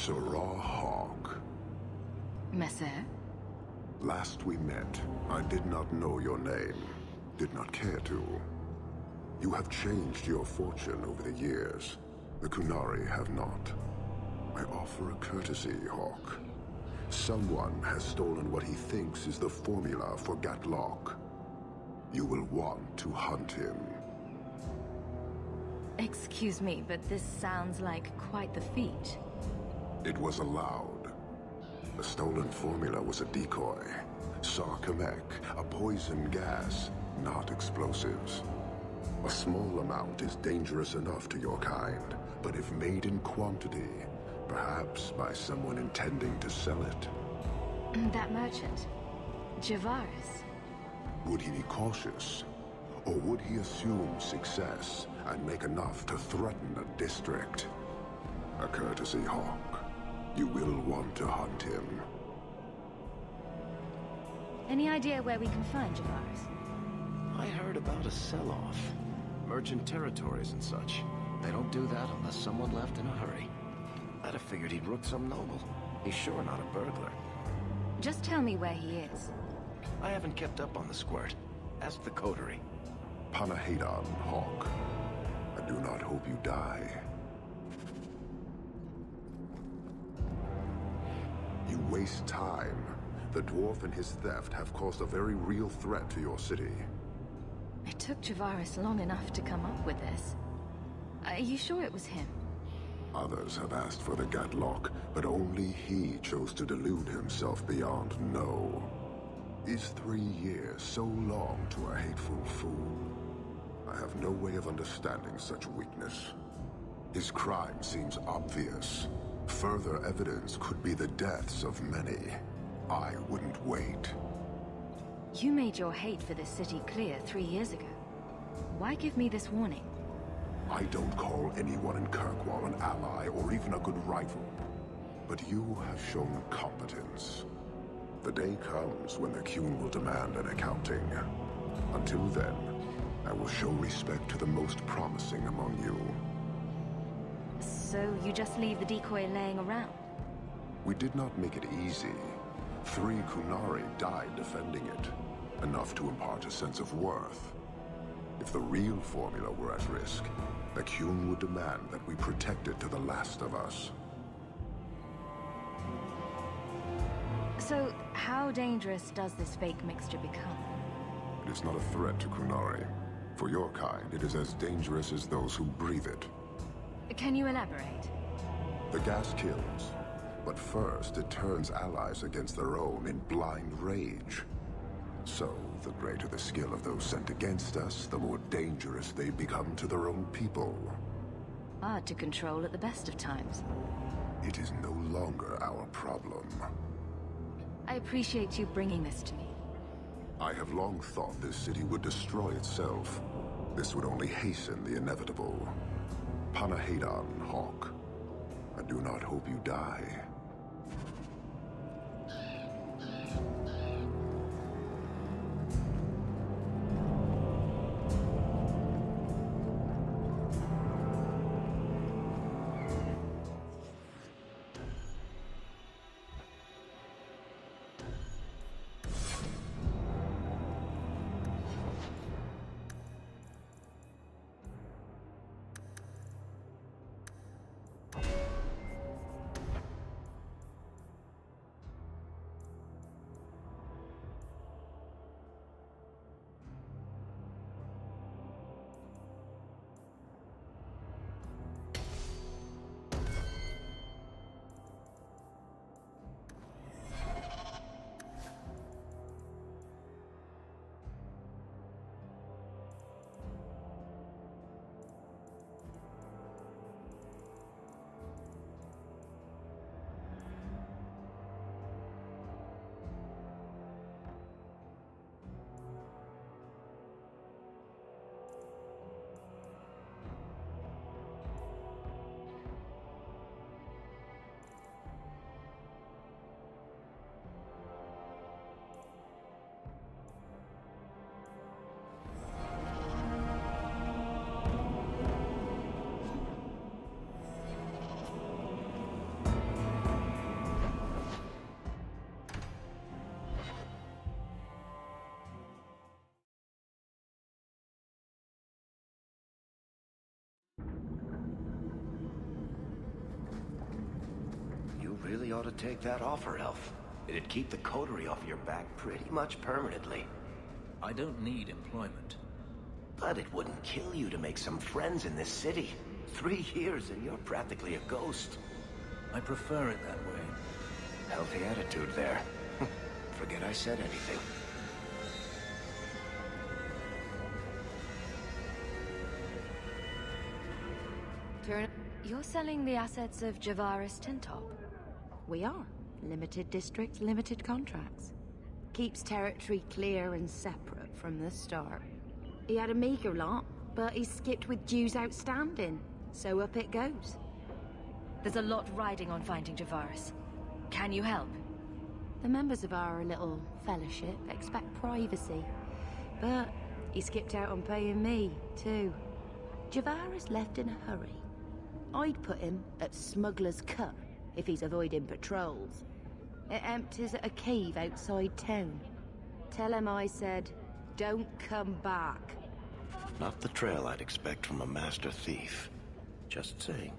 Sirrah Hawke. Messer? Last we met, I did not know your name. Did not care to. You have changed your fortune over the years. The Qunari have not. I offer a courtesy, Hawke. Someone has stolen what he thinks is the formula for Gatlock. You will want to hunt him. Excuse me, but this sounds like quite the feat. It was allowed. The stolen formula was a decoy. Sarkamek, a poison gas, not explosives. A small amount is dangerous enough to your kind, but if made in quantity, perhaps by someone intending to sell it. That merchant, Javaris. Would he be cautious? Or would he assume success and make enough to threaten a district? A courtesy, Hawke. You will want to hunt him. Any idea where we can find Javaris? I heard about a sell-off. Merchant territories and such. They don't do that unless someone left in a hurry. I'd have figured he'd rooked some noble. He's sure not a burglar. Just tell me where he is. I haven't kept up on the squirt. Ask the coterie. Panahedon, Hawke. I do not hope you die. You waste time. The dwarf and his theft have caused a very real threat to your city. It took Javaris long enough to come up with this. Are you sure it was him? Others have asked for the Gatlock, but only he chose to delude himself beyond no. Is 3 years so long to a hateful fool? I have no way of understanding such weakness. His crime seems obvious. Further evidence could be the deaths of many. I wouldn't wait. You made your hate for this city clear 3 years ago. Why give me this warning? I don't call anyone in Kirkwall an ally or even a good rival. But you have shown competence. The day comes when the Qun will demand an accounting. Until then, I will show respect to the most promising among you. So you just leave the decoy laying around? We did not make it easy. 3 Qunari died defending it. Enough to impart a sense of worth. If the real formula were at risk, the Qun would demand that we protect it to the last of us. So, how dangerous does this fake mixture become? It is not a threat to Qunari. For your kind, it is as dangerous as those who breathe it. Can you elaborate? The gas kills, but first it turns allies against their own in blind rage. So, the greater the skill of those sent against us, the more dangerous they become to their own people. Hard to control at the best of times. It is no longer our problem. I appreciate you bringing this to me. I have long thought this city would destroy itself. This would only hasten the inevitable. Panahedon, Hawke. I do not hope you die. ought to take that offer, Elf. It'd keep the coterie off your back pretty much permanently. I don't need employment. But it wouldn't kill you to make some friends in this city. 3 years and you're practically a ghost. I prefer it that way. Healthy attitude there. Forget I said anything. You're selling the assets of Javaris Tintop? We are. Limited districts, limited contracts. Keeps territory clear and separate from the start. He had a meager lot, but he skipped with dues outstanding, so up it goes. There's a lot riding on finding Javaris. Can you help? The members of our little fellowship expect privacy, but he skipped out on paying me, too. Javaris left in a hurry. I'd put him at Smuggler's Cut if he's avoiding patrols. It empties at a cave outside town. Tell him I said, don't come back. Not the trail I'd expect from a master thief. Just saying.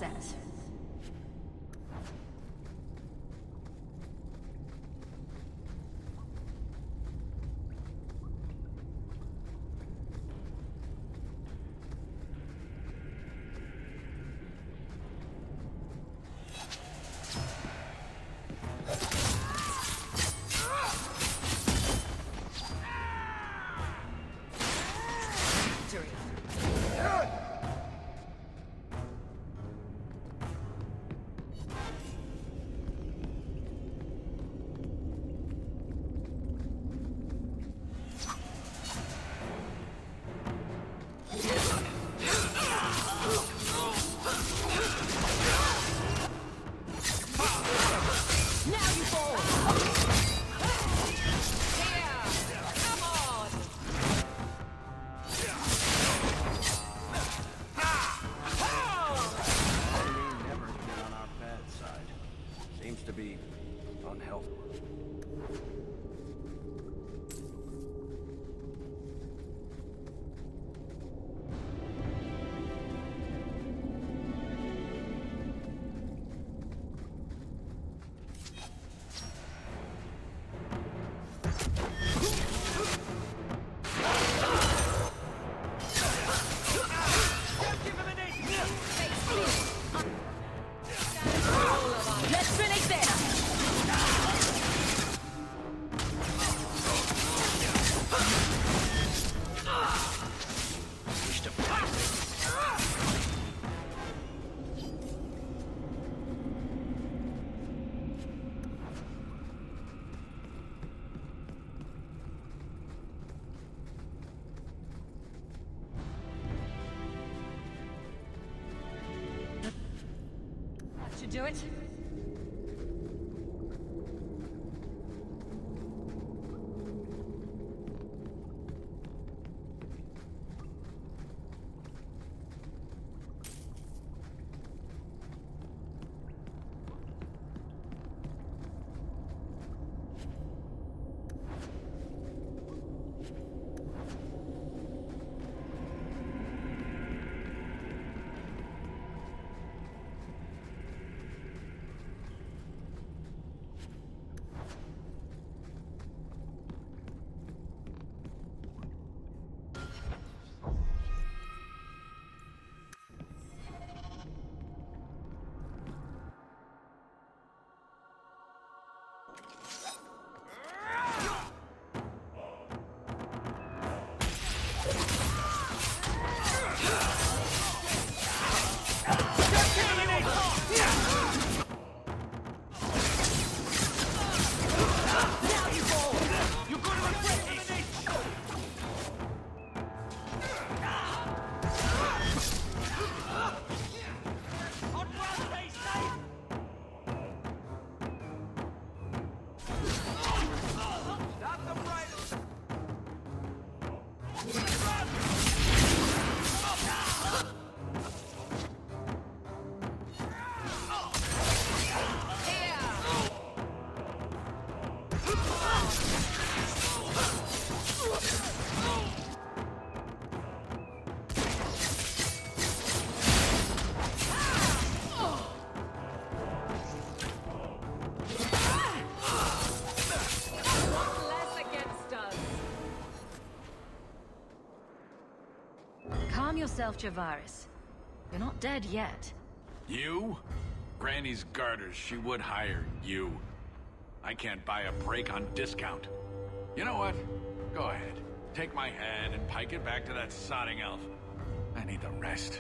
set. Do it. Calm yourself, Javaris. You're not dead yet. You? Granny's garters, she would hire you. I can't buy a break on discount. You know what? Go ahead. Take my head and pike it back to that sodding elf. I need the rest.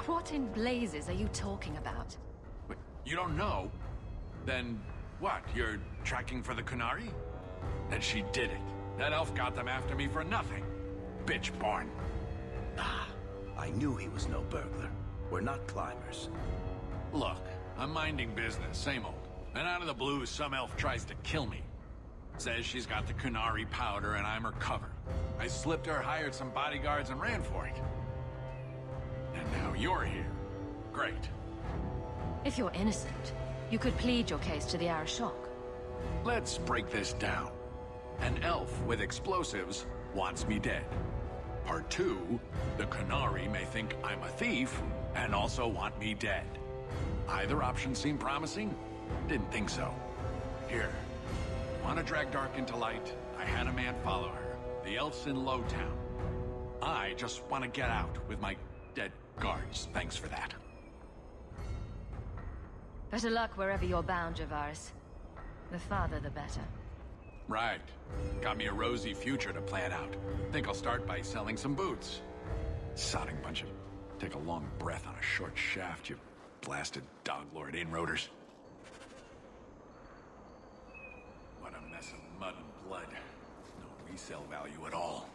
What in blazes are you talking about? Wait, you don't know? Then what? You're tracking for the Qunari? Then she did it. That elf got them after me for nothing. Bitch born. Ah, I knew he was no burglar. We're not climbers. Look, I'm minding business, same old. And out of the blue, some elf tries to kill me. Says she's got the Qunari powder and I'm her cover. I slipped her, hired some bodyguards, and ran for it. And now you're here. Great. If you're innocent, you could plead your case to the Arishok. Let's break this down. An elf with explosives wants me dead. Part 2, the Qunari may think I'm a thief, and also want me dead. Either option seemed promising? Didn't think so. Here. Want to drag Dark into light? I had a man follow her. The elf's in Lowtown. I just want to get out with my dead guards. Thanks for that. Better luck wherever you're bound, Javaris. The farther, the better. Right. Got me a rosy future to plan out. Think I'll start by selling some boots. Sodding bunch of... Take a long breath on a short shaft, you blasted dog-lord inroaders. What a mess of mud and blood. No resale value at all.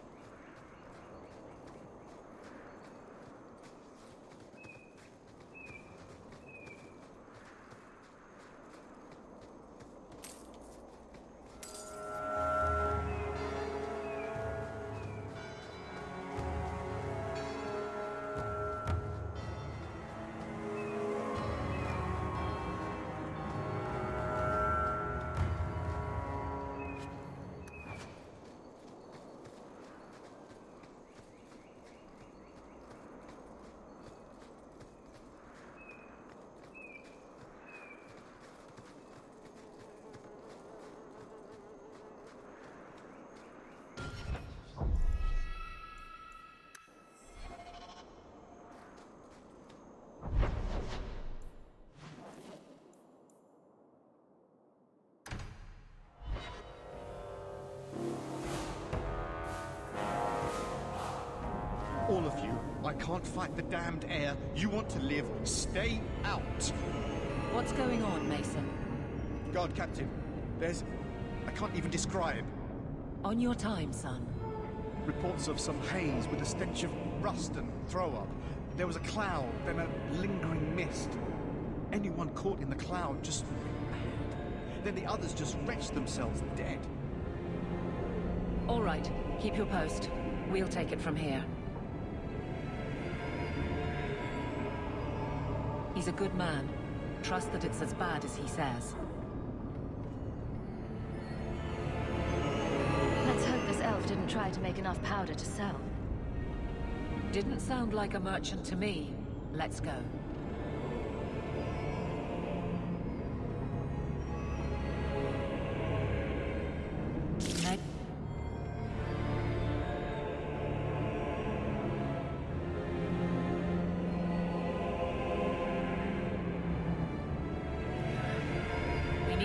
All of you, I can't fight the damned air. You want to live, stay out. What's going on, Mason? Guard Captain, there's... I can't even describe. On your time, son. Reports of some haze with a stench of rust and throw-up. There was a cloud, then a lingering mist. Anyone caught in the cloud just went mad. Then the others just wretched themselves dead. All right, keep your post. We'll take it from here. He's a good man. Trust that it's as bad as he says. Let's hope this elf didn't try to make enough powder to sell. Didn't sound like a merchant to me. Let's go.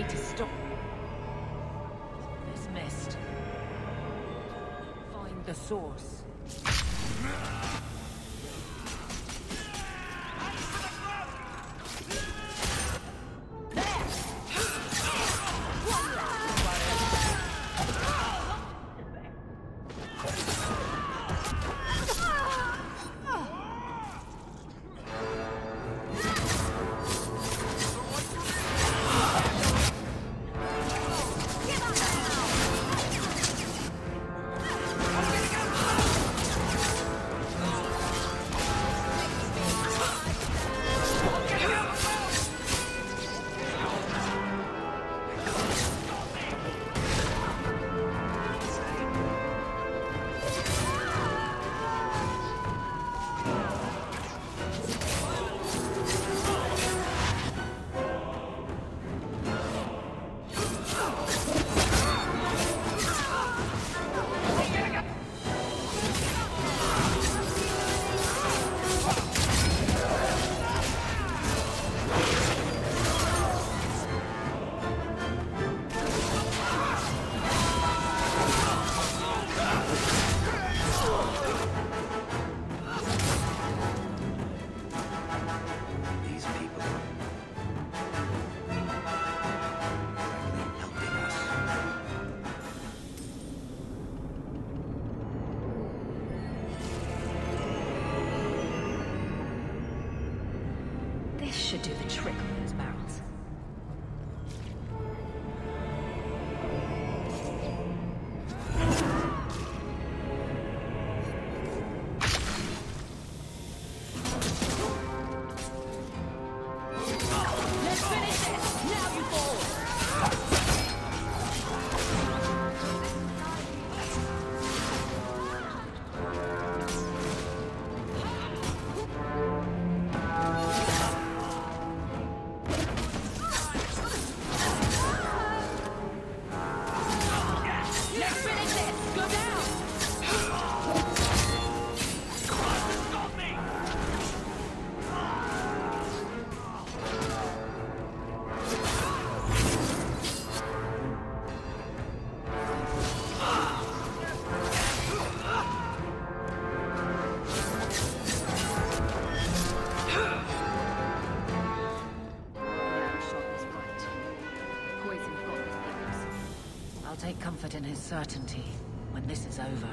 To stop this mist. Find the source. Take comfort in his certainty when this is over.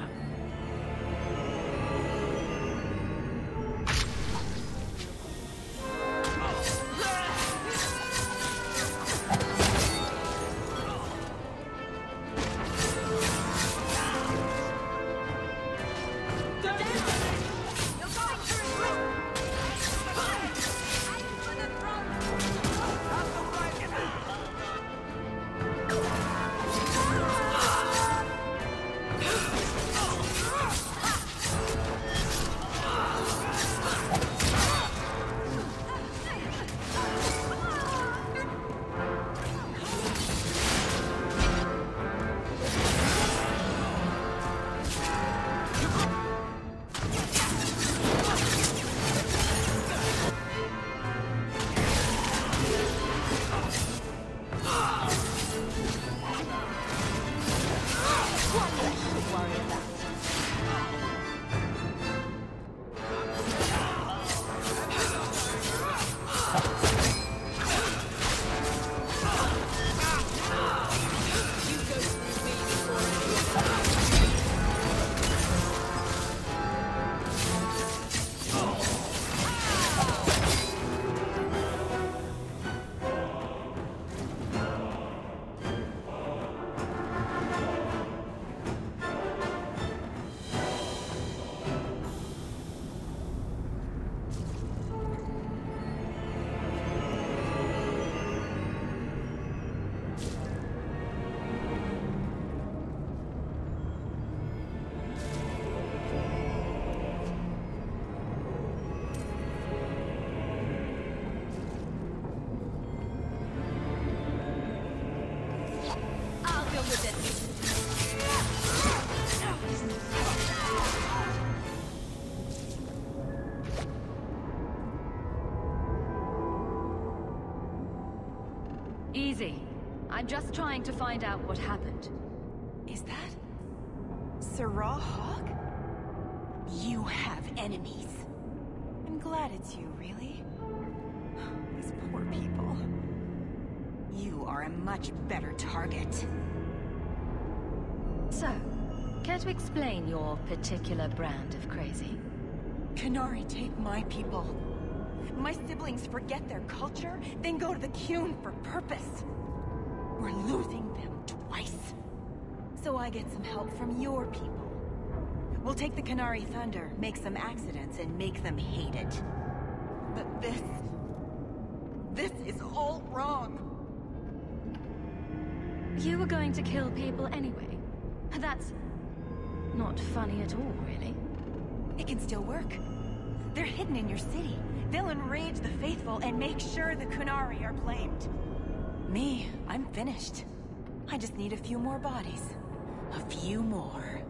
Easy. I'm just trying to find out what happened. Is that Sirrah Hawke? You have enemies. I'm glad it's you, really. These poor people. You are a much better target. So, care to explain your particular brand of crazy? Qunari take my people. My siblings forget their culture, then go to the Qun for purpose. We're losing them twice. So I get some help from your people. We'll take the Qunari thunder, make some accidents, and make them hate it. But this is all wrong. You were going to kill people anyway. That's not funny at all, really. It can still work. They're hidden in your city. They'll enrage the faithful and make sure the Qunari are blamed. Me, I'm finished. I just need a few more bodies. A few more.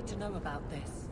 need to know about this?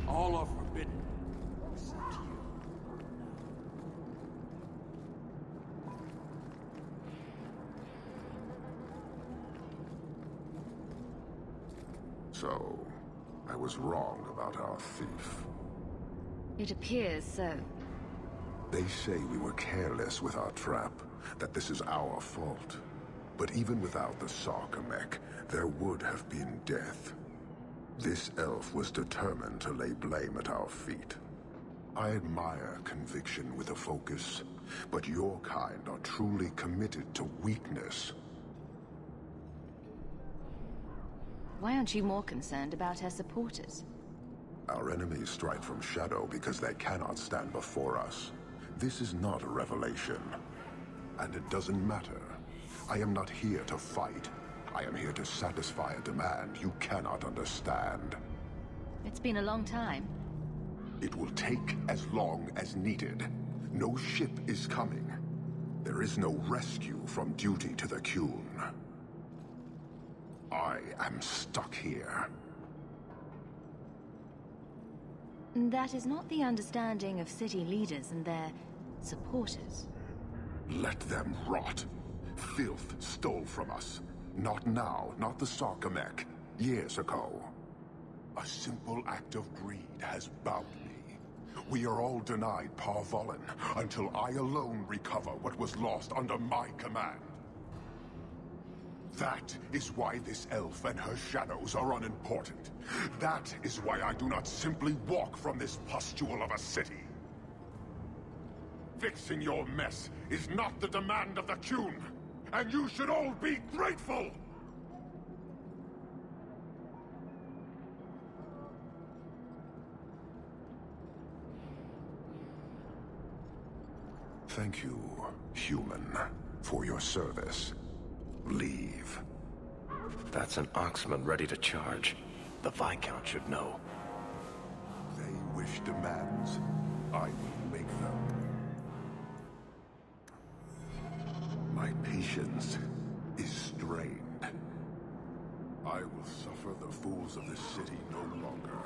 All are forbidden, except you. So, I was wrong about our thief. It appears so. They say we were careless with our trap, that this is our fault. But even without the Sarkamek, there would have been death. This elf was determined to lay blame at our feet. I admire conviction with a focus, but your kind are truly committed to weakness. Why aren't you more concerned about her supporters? Our enemies strike from shadow because they cannot stand before us. This is not a revelation. And it doesn't matter. I am not here to fight. I am here to satisfy a demand you cannot understand. It's been a long time. It will take as long as needed. No ship is coming. There is no rescue from duty to the Qun. I am stuck here. That is not the understanding of city leaders and their supporters. Let them rot. Filth stole from us. Not now, not the Sarkamek. Years ago. A simple act of greed has bound me. We are all denied Parvolin until I alone recover what was lost under my command. That is why this elf and her shadows are unimportant. That is why I do not simply walk from this pustule of a city. Fixing your mess is not the demand of the Qun, and you should all be grateful! Thank you, human, for your service. Leave. That's an Oxman ready to charge. The Viscount should know. They wish demands. I will make them. My patience is strained. I will suffer the fools of this city no longer.